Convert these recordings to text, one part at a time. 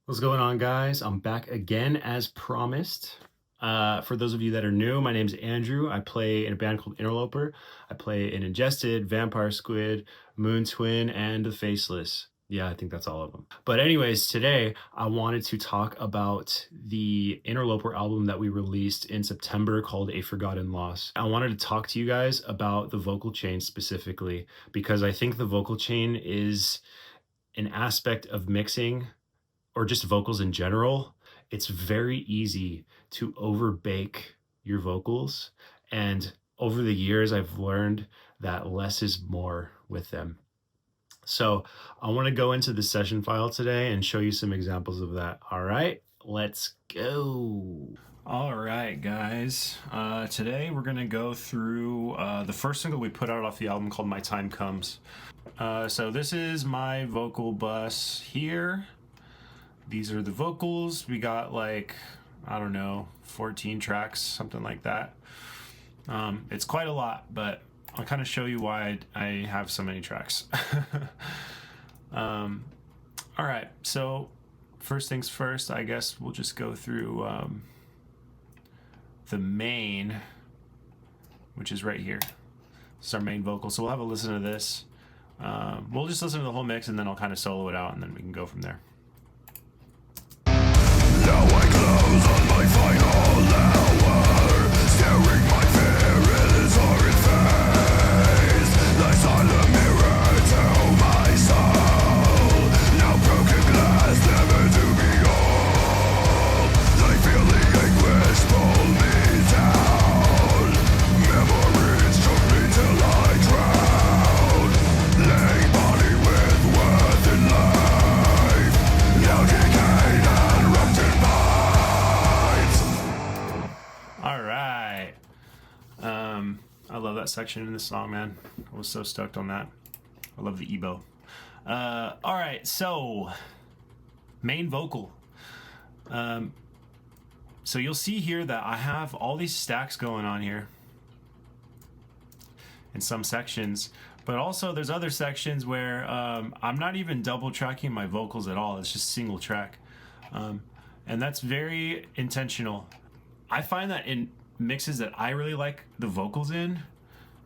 What's going on, guys? I'm back again as promised. For those of you that are new, my name's Andrew. I play in a band called Interloper. I play in Ingested, Vampire Squid, Moon Twin, and The Faceless. Yeah, I think that's all of them. But anyways, today I wanted to talk about the Interloper album that we released in September called A Forgotten Loss. I wanted to talk to you guys about the vocal chain specifically because I think the vocal chain is an aspect of mixing or just vocals in general. It's very easy to overbake your vocals. And over the years, I've learned that less is more with them. So I want to go into the session file today and show you some examples of that. All right, let's go. All right, guys. Today we're going to go through the first single we put out off the album called My Time Comes. So this is my vocal bus here. These are the vocals. We got like, I don't know, 14 tracks, something like that. It's quite a lot, but I'll kind of show you why I have so many tracks. All right, so first things first, I guess we'll just go through the main, which is right here. This is our main vocal, so we'll have a listen to this. We'll just listen to the whole mix and then I'll kind of solo it out and then we can go from there. Now I close on my final hour, staring my fear in its horrid face. Lies on a mirror to my soul. Now broken glass, never to be whole. Like feeling anguish pull me down. Memories choke me till I drown. Laying body with worth in life. Now decayed and ruptured. All right. I love that section in the song, man. I was so stoked on that. I love the EBO. All right, so main vocal. So you'll see here that I have all these stacks going on here in some sections, but also there's other sections where I'm not even double tracking my vocals at all. It's just single track. And that's very intentional. I find that in mixes that I really like the vocals in,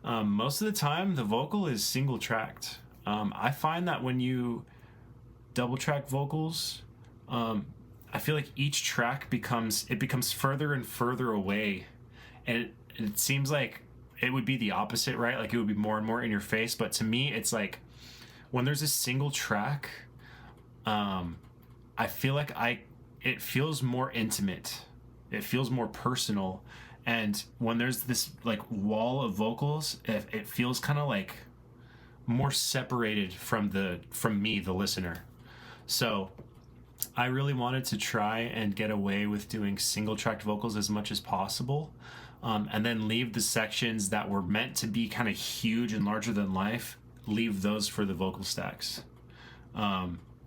most of the time the vocal is single tracked. I find that when you double track vocals, I feel like each track becomes further and further away, and it seems like it would be the opposite, right? Like it would be more and more in your face. But to me, it's like when there's a single track, I feel like it feels more intimate. It feels more personal. And when there's this like wall of vocals, it feels kind of like more separated from me, the listener. So I really wanted to try and get away with doing single tracked vocals as much as possible. And then leave the sections that were meant to be kind of huge and larger than life, leave those for the vocal stacks.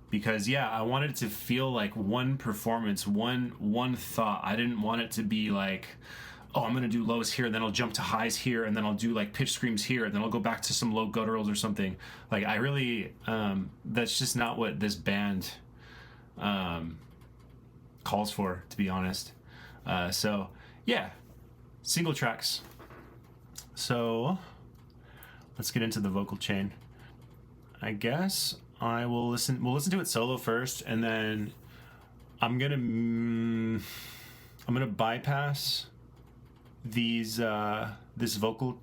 Because yeah, I wanted it to feel like one performance, one thought. I didn't want it to be like, oh, I'm gonna do lows here, and then I'll jump to highs here, and then I'll do like pitch screams here, and then I'll go back to some low gutturals or something. Like I really, that's just not what this band calls for, to be honest. So yeah, single tracks. So let's get into the vocal chain. I guess we'll listen to it solo first, and then I'm gonna bypass this vocal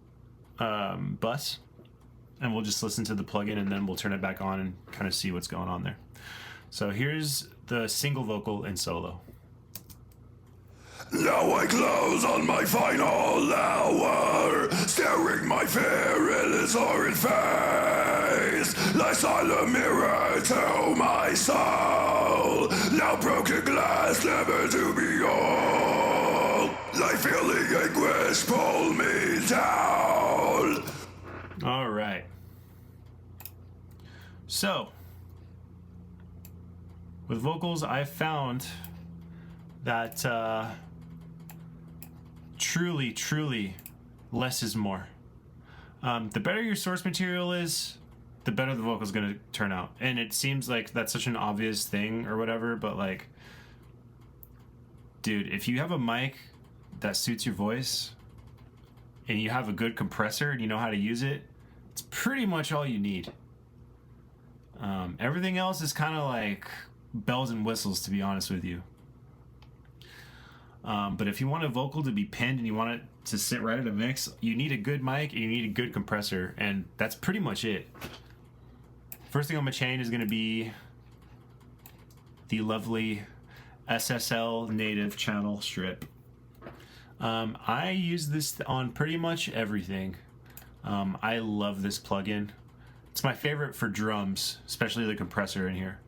bus, and we'll just listen to the plugin, and then we'll turn it back on and kind of see what's going on there. So here's the single vocal in solo. Now I close on my final hour, staring my fear in its horrid face. Lies on a mirror to my soul. Now broken glass, never to be whole. Like feeling anguish pull me down. All right. So with vocals, I found that truly less is more. The better your source material is, the better the vocal is going to turn out. And it seems like that's such an obvious thing or whatever, but like, dude, if you have a mic that suits your voice and you have a good compressor and you know how to use it, it's pretty much all you need. Everything else is kind of like bells and whistles, to be honest with you. But if you want a vocal to be pinned and you want it to sit right at a mix, you need a good mic and you need a good compressor, and that's pretty much it. First thing on my chain is going to be the lovely SSL native channel strip. I use this on pretty much everything. I love this plugin. It's my favorite for drums, especially the compressor in here.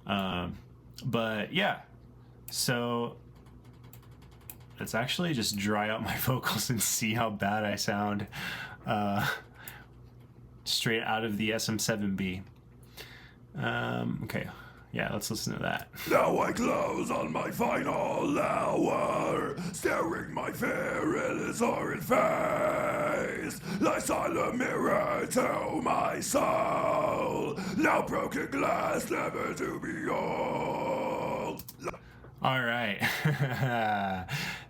But yeah, so let's actually just dry out my vocals and see how bad I sound straight out of the SM7B. Okay, yeah, let's listen to that. Now I close on my final hour, staring my fear in his horrid face. Like silent mirror to my soul, now broken glass never to be old. All right.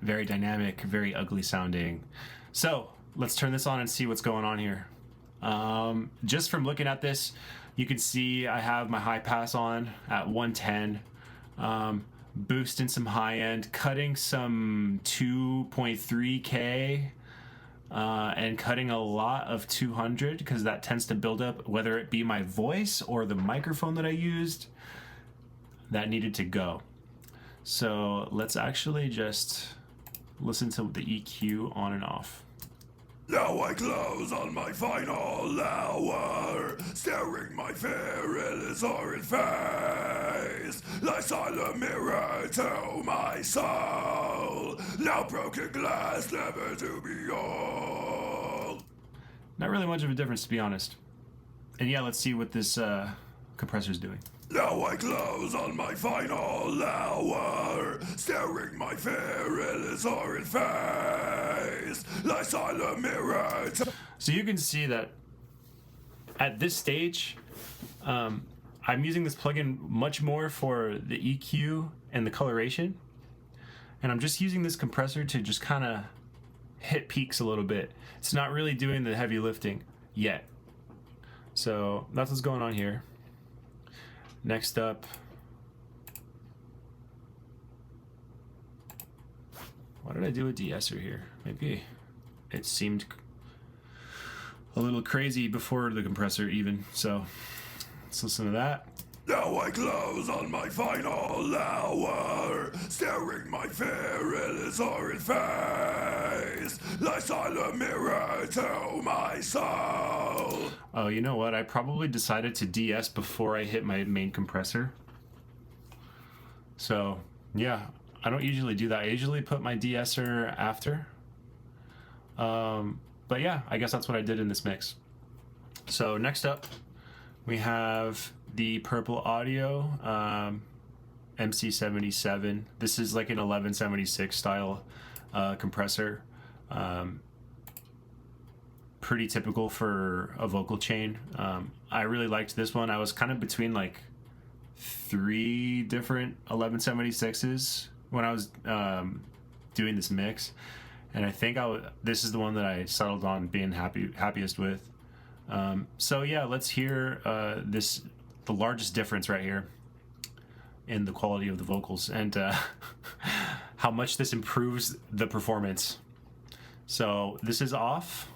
Very dynamic, very ugly sounding. So let's turn this on and see what's going on here. Just from looking at this, you can see I have my high pass on at 110, boosting some high end, cutting some 2.3K, and cutting a lot of 200 because that tends to build up, whether it be my voice or the microphone that I used, that needed to go. So let's actually just listen to the EQ on and off. Now I close on my final hour, staring my fear in his horrid face. Like silent mirror to my soul, now broken glass never to be old. Not really much of a difference, to be honest. And yeah, let's see what this compressor's doing. Now I close on my final hour, staring my fear in his horrid face. Like silent mirror to... So you can see that at this stage, I'm using this plugin much more for the EQ and the coloration. And I'm just using this compressor to just kind of hit peaks a little bit. It's not really doing the heavy lifting yet. So that's what's going on here. Next up, what did I do with de-esser here? Maybe it seemed a little crazy before the compressor even, so let's listen to that. Now I close on my final hour, staring my fear in his horrid face. Like silent mirror to my soul. Oh, you know what? I probably decided to de-ess before I hit my main compressor. So, yeah, I don't usually do that. I usually put my de-esser after. But yeah, I guess that's what I did in this mix. So next up, we have the Purple Audio MC77. This is like an 1176 style compressor. Pretty typical for a vocal chain. I really liked this one. I was kind of between like 3 different 1176s when I was doing this mix, and I think this is the one that I settled on being happiest with. So yeah, let's hear the largest difference right here in the quality of the vocals and how much this improves the performance. So this is off.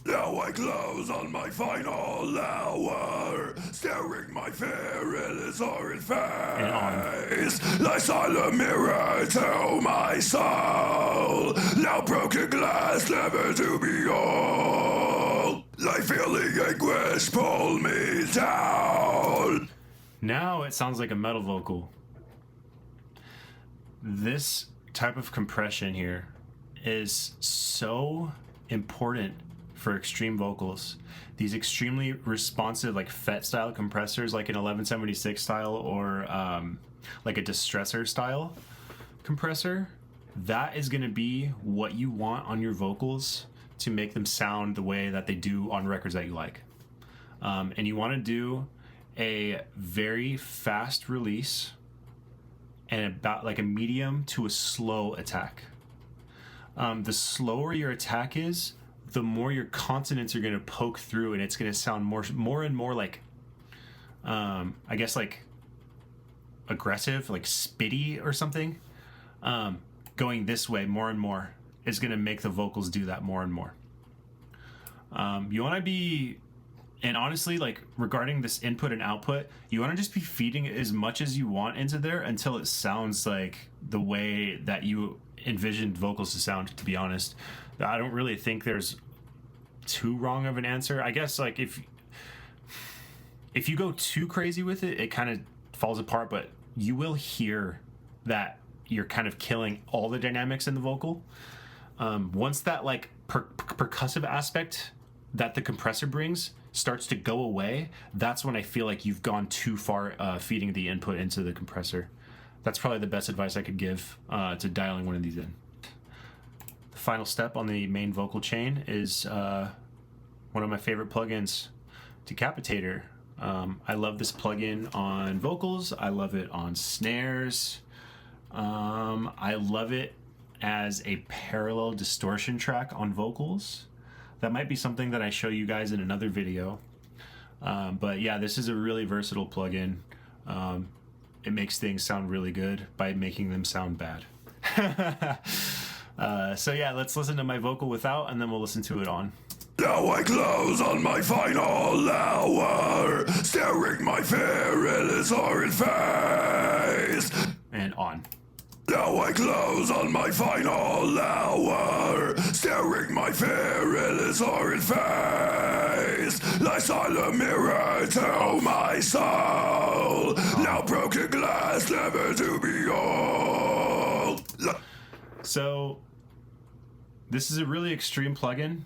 Now I close on my final hour, staring my fear in his horrid face. Like silent mirror to my soul, now broken glass never to be old. Like feeling anguish pull me down. Now it sounds like a metal vocal. This type of compression here is so important for extreme vocals. These extremely responsive, like FET style compressors, like an 1176 style or like a distressor style compressor, that is going to be what you want on your vocals to make them sound the way that they do on records that you like. And you want to do a very fast release and about like a medium to a slow attack. The slower your attack is, the more your consonants are going to poke through, and it's going to sound more and more like, I guess like aggressive, like spitty or something. Going this way more and more is going to make the vocals do that more and more. You want to be, and honestly, like regarding this input and output, you want to just be feeding as much as you want into there until it sounds like the way that you envisioned vocals to sound, to be honest. I don't really think there's too wrong of an answer. I guess like if you go too crazy with it, it kind of falls apart, but you will hear that you're kind of killing all the dynamics in the vocal. Once that like percussive aspect that the compressor brings starts to go away, that's when I feel like you've gone too far feeding the input into the compressor. That's probably the best advice I could give to dialing one of these in. The final step on the main vocal chain is one of my favorite plugins, Decapitator. I love this plugin on vocals. I love it on snares. I love it as a parallel distortion track on vocals. That might be something that I show you guys in another video. But yeah, this is a really versatile plugin. It makes things sound really good by making them sound bad. So yeah, let's listen to my vocal without, and then we'll listen to it on. Now I close on my final hour, staring my fear in its horrid face. And on. Now I close on my final hour, staring my fear in its horrid face. Like silent mirror to my soul, now broken glass never to behold. So, this is a really extreme plugin,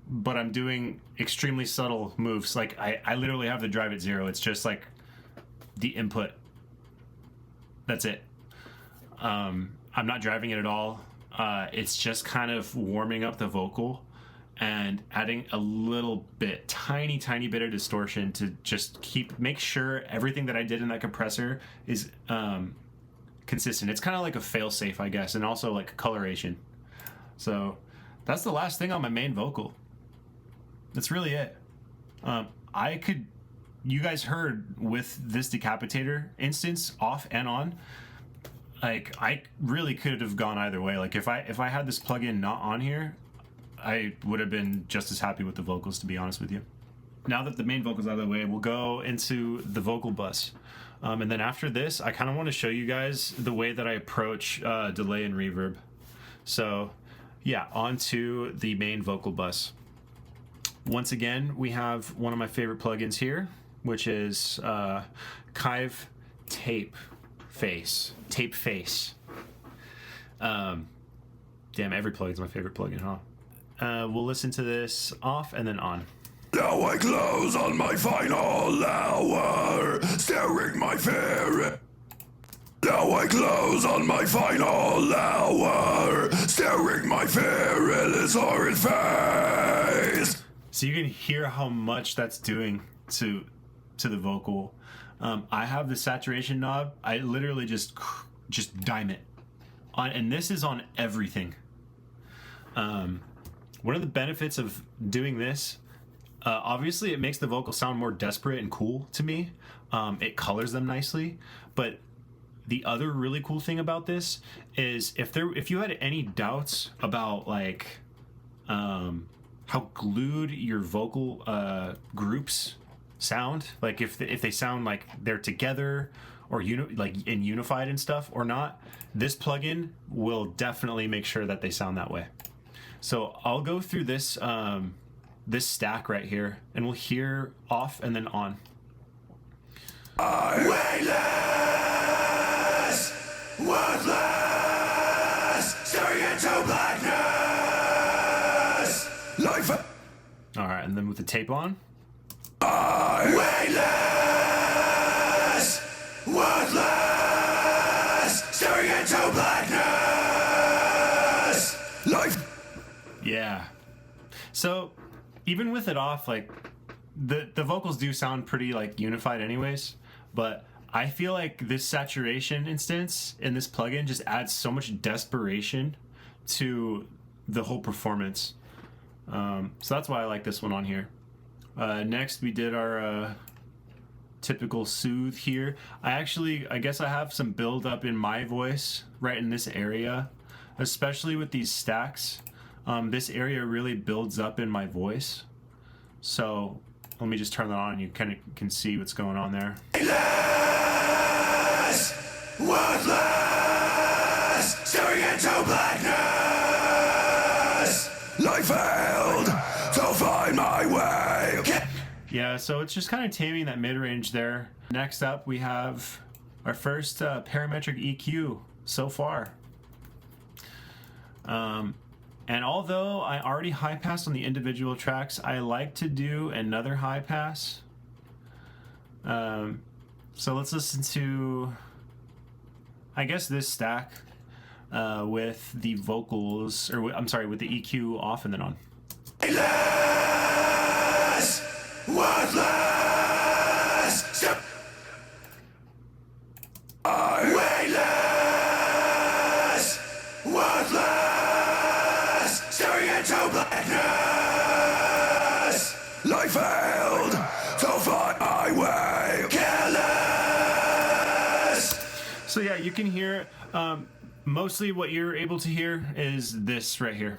but I'm doing extremely subtle moves. Like, I literally have the drive at 0. It's just like the input. That's it. I'm not driving it at all. It's just kind of warming up the vocal and adding a little bit, tiny bit of distortion to just make sure everything that I did in that compressor is consistent. It's kind of like a fail-safe, I guess, and also like coloration. So that's the last thing on my main vocal. That's really it. You guys heard with this Decapitator instance, off and on, like I really could have gone either way. Like if I had this plugin not on here, I would have been just as happy with the vocals, to be honest with you. Now that the main vocal's out of the way, we'll go into the vocal bus. And then after this, I kind of want to show you guys the way that I approach delay and reverb. So yeah, onto the main vocal bus. Once again, we have one of my favorite plugins here, which is Kive Tape Face. Damn, every plugin's my favorite plugin, huh? We'll listen to this off and then on. Now I close on my final hour, staring my fear. Now I close on my final hour, staring my fear in its horrid face. So you can hear how much that's doing to the vocal. I have the saturation knob. I literally just dime it on, and this is on everything. One of the benefits of doing this, obviously it makes the vocal sound more desperate and cool to me. It colors them nicely, but the other really cool thing about this is if you had any doubts about like how glued your vocal groups sound, like if they sound like they're together or unified and stuff or not, this plugin will definitely make sure that they sound that way. So I'll go through this this stack right here, and we'll hear off and then on. Weightless, worthless, staring into blackness. Life. All right, and then with the tape on. Weightless, worthless, staring into blackness. Life. Yeah. So even with it off, like the vocals do sound pretty like unified anyways, but I feel like this saturation instance in this plugin just adds so much desperation to the whole performance. So that's why I like this one on here. Next we did our typical soothe here. I guess I have some build up in my voice right in this area, especially with these stacks. This area really builds up in my voice. So let me just turn that on and you kind of can see what's going on there. Worthless, staring into blackness. Life failed to find my way. Yeah, so it's just kind of taming that mid-range there. Next up, we have our first parametric EQ so far. And although I already high passed on the individual tracks, I like to do another high pass. So let's listen to, I guess, this stack with the vocals, or I'm sorry, with the EQ off and then on. Worthless, weightless, worthless, staring into blackness. Life failed to find my way. Careless. So yeah, you can hear mostly what you're able to hear is this right here.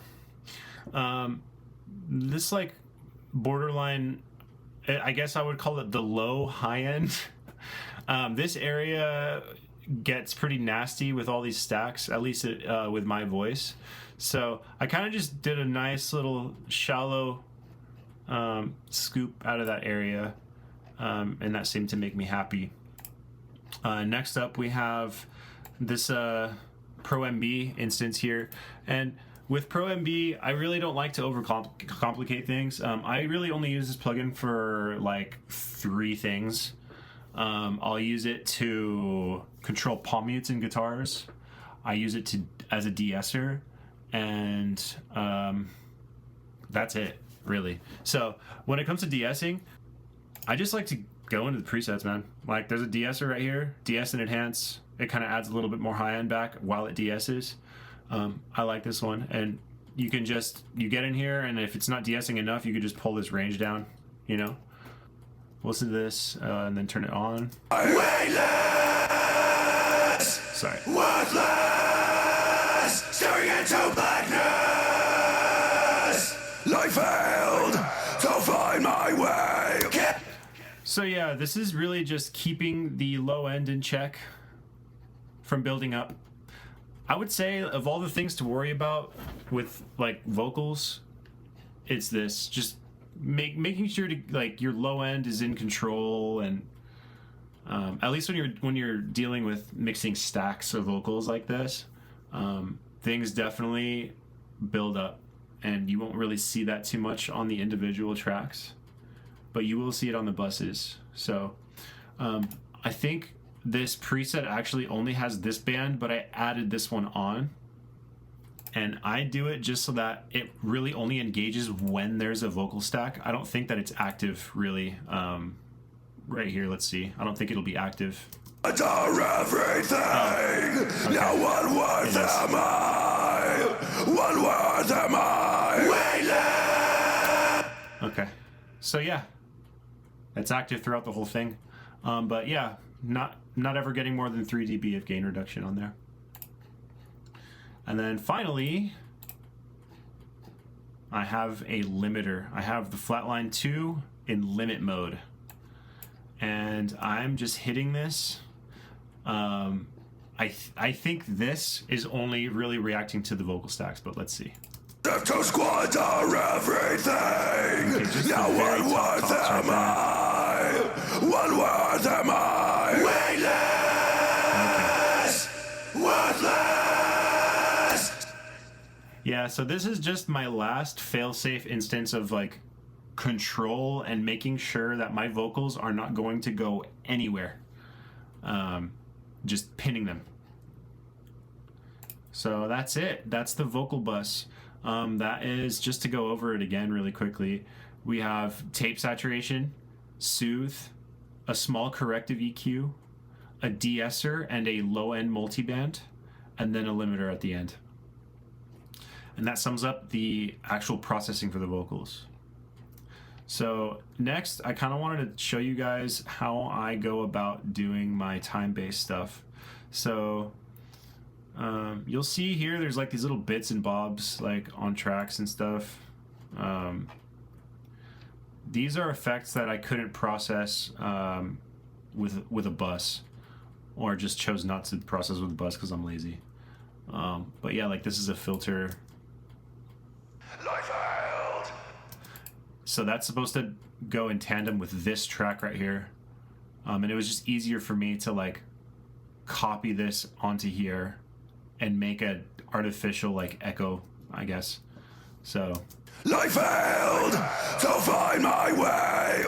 This like borderline, I guess I would call it the low high end. This area gets pretty nasty with all these stacks, at least with my voice. So I kind of just did a nice little shallow scoop out of that area, and that seemed to make me happy. Next up we have this Pro MB instance here, and with Pro MB, I really don't like to overcomplicate things. I really only use this plugin for like 3 things. I'll use it to control palm mutes in guitars. I use it as a de-esser, and that's it, really. So when it comes to de-essing, I just like to go into the presets, man. Like there's a de-esser right here, de-ess and enhance. It kind of adds a little bit more high end back while it de-esses. I like this one, and you can just, you get in here, and if it's not de-essing enough, you could just pull this range down, you know? Listen to this, and then turn it on. Weightless, Sorry. worthless, staring into blackness. Life failed to find my way. So yeah, this is really just keeping the low end in check from building up. I would say of all the things to worry about with like vocals, it's this. Just making sure to like your low end is in control, and at least when you're dealing with mixing stacks of vocals like this, things definitely build up, and you won't really see that too much on the individual tracks, but you will see it on the buses. So I think this preset actually only has this band, but I added this one on, and I do it just so that it really only engages when there's a vocal stack. I don't think that it's active really. Right here, let's see. I don't think it'll be active. Adore everything. Oh, okay. Now what worth am I? What worth am I? Okay, so yeah, it's active throughout the whole thing, but yeah, not ever getting more than 3 dB of gain reduction on there. And then finally, I have a limiter. I have the Flatline 2 in limit mode, and I'm just hitting this. I think this is only really reacting to the vocal stacks, but let's see. To squander everything. Okay, now what worth am I? What worth am I? Weightless, worthless. Yeah, so this is just my last fail-safe instance of like control and making sure that my vocals are not going to go anywhere. Just pinning them. So that's it. That's the vocal bus. That is, just to go over it again really quickly, We have tape saturation, soothe, a small corrective EQ, a de-esser, and a low-end multiband, and then a limiter at the end. And that sums up the actual processing for the vocals. So next, I kind of wanted to show you guys how I go about doing my time-based stuff. So you'll see here there's like these little bits and bobs like on tracks and stuff. These are effects that I couldn't process with a bus, or just chose not to process with a bus because I'm lazy. But yeah, like this is a filter. So that's supposed to go in tandem with this track right here. And it was just easier for me to like copy this onto here and make an artificial like echo, I guess. So I failed to find my way.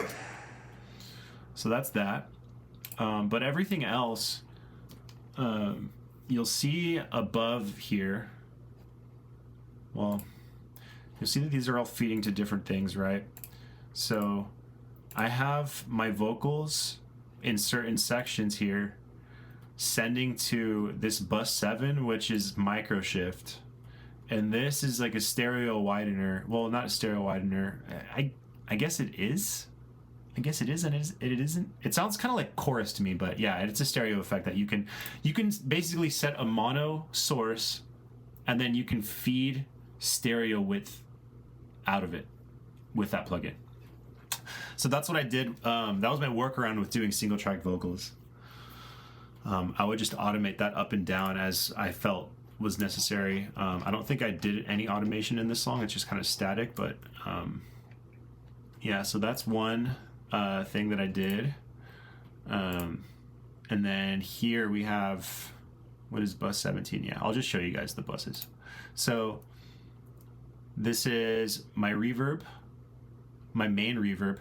So that's that. But everything else, you'll see above here. Well, you'll see that these are all feeding to different things, right? So I have my vocals in certain sections here sending to this bus 7, which is micro shift. And this is like a stereo widener. Well, not a stereo widener. I guess it is. I guess it is, and it isn't. It sounds kind of like chorus to me, but yeah, it's a stereo effect that you can basically set a mono source, and then you can feed stereo width out of it with that plugin. So that's what I did. That was my workaround with doing single track vocals. I would just automate that up and down as I felt was necessary. I don't think I did any automation in this song. It's just kind of static, but yeah, so that's one thing that I did. And then here we have, what is bus 17? Yeah, I'll just show you guys the buses. So this is my reverb, my main reverb.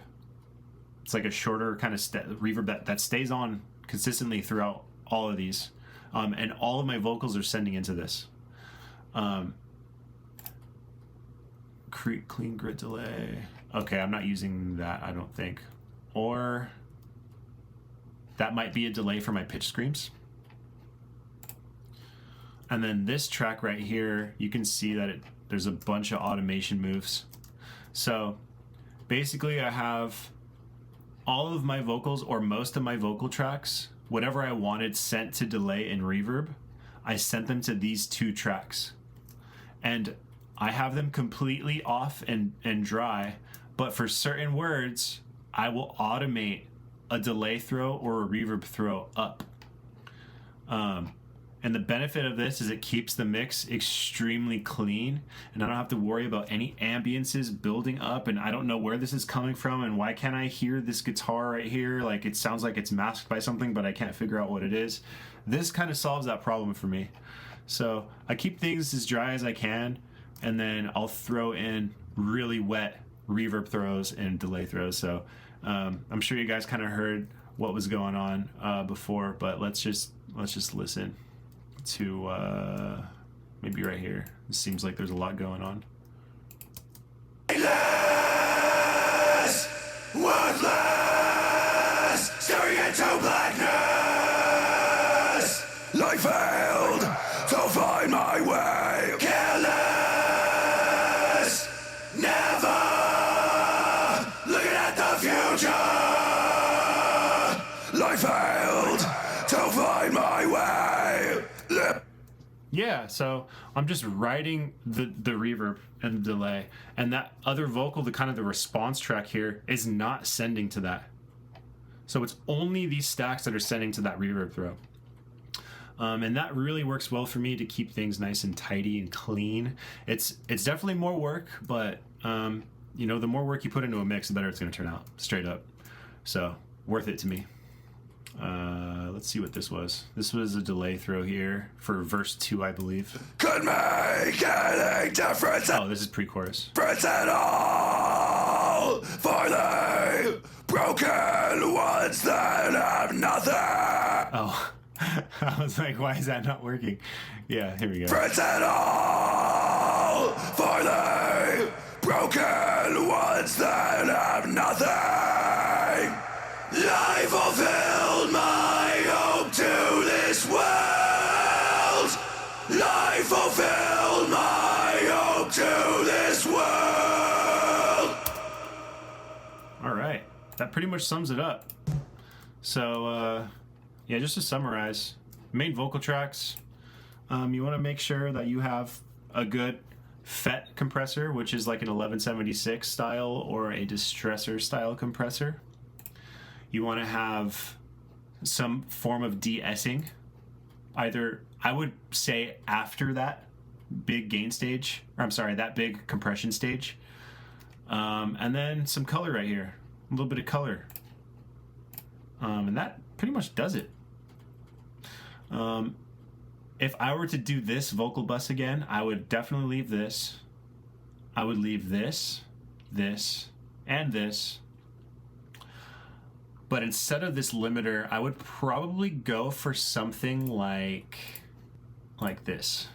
It's like a shorter kind of reverb that stays on consistently throughout all of these. And all of my vocals are sending into this. Clean grid delay. Okay, I'm not using that, I don't think. Or that might be a delay for my pitch screams. And then this track right here, you can see that there's a bunch of automation moves. So basically I have all of my vocals, or most of my vocal tracks, whatever I wanted sent to delay and reverb, I sent them to these two tracks. And I have them completely off and dry, but for certain words, I will automate a delay throw or a reverb throw up. And the benefit of this is it keeps the mix extremely clean, and I don't have to worry about any ambiances building up, and I don't know where this is coming from, and why can't I hear this guitar right here? Like, it sounds like it's masked by something, but I can't figure out what it is. This kind of solves that problem for me. So I keep things as dry as I can, and then I'll throw in really wet reverb throws and delay throws. So I'm sure you guys kind of heard what was going on before, but let's just listen to maybe right here. It seems like there's a lot going on. Worthless, staring into blackness. I failed to find my way. Careless, never looking at the future. I failed to find my way. Yeah, so I'm just writing the reverb and the delay, and that other vocal, the kind of the response track here, is not sending to that. So it's only these stacks that are sending to that reverb throw. And that really works well for me to keep things nice and tidy and clean. It's definitely more work, but you know, the more work you put into a mix, the better it's going to turn out, straight up. So worth it to me. Let's see what this was. This was a delay throw here for verse 2, I believe. Could make any difference. Oh, this is pre-chorus. Difference at all for the broken ones that have nothing. Oh, I was like, why is that not working? Yeah, here we go. Difference at all for the Broken ones that have nothing. I fulfilled my hope to this world. I fulfilled my hope to this world. All right, that pretty much sums it up. So, yeah, just to summarize, main vocal tracks, you want to make sure that you have a good FET compressor, which is like an 1176 style or a distressor style compressor. You want to have some form of de-essing. Either, I would say after that big gain stage, or I'm sorry, that big compression stage. And then some color right here, a little bit of color. And that pretty much does it. If I were to do this vocal bus again, I would definitely leave this. I would leave this, this, and this. But instead of this limiter, I would probably go for something like this.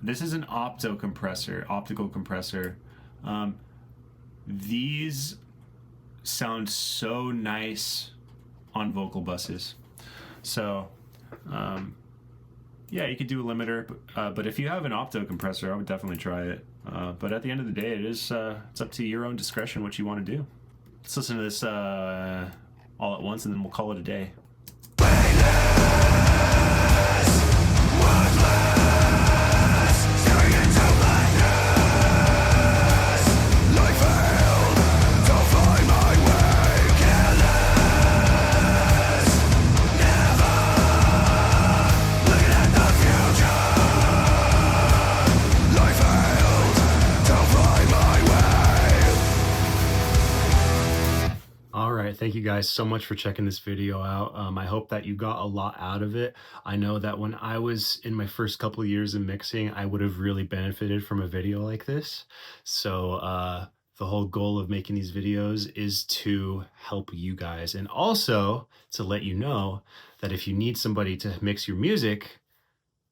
This is an optical compressor. These sound so nice on vocal buses. So, yeah, you could do a limiter, but if you have an opto compressor, I would definitely try it. But at the end of the day, it's up to your own discretion what you want to do. Let's listen to this all at once, and then we'll call it a day. Thank you guys so much for checking this video out. I hope that you got a lot out of it. I know that when I was in my first couple of years of mixing, I would have really benefited from a video like this. So the whole goal of making these videos is to help you guys, and also to let you know that if you need somebody to mix your music,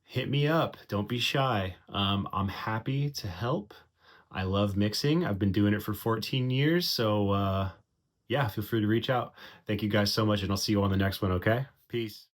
hit me up. Don't be shy. I'm happy to help. I love mixing. I've been doing it for 14 years, so yeah, feel free to reach out. Thank you guys so much, and I'll see you on the next one, okay? Peace.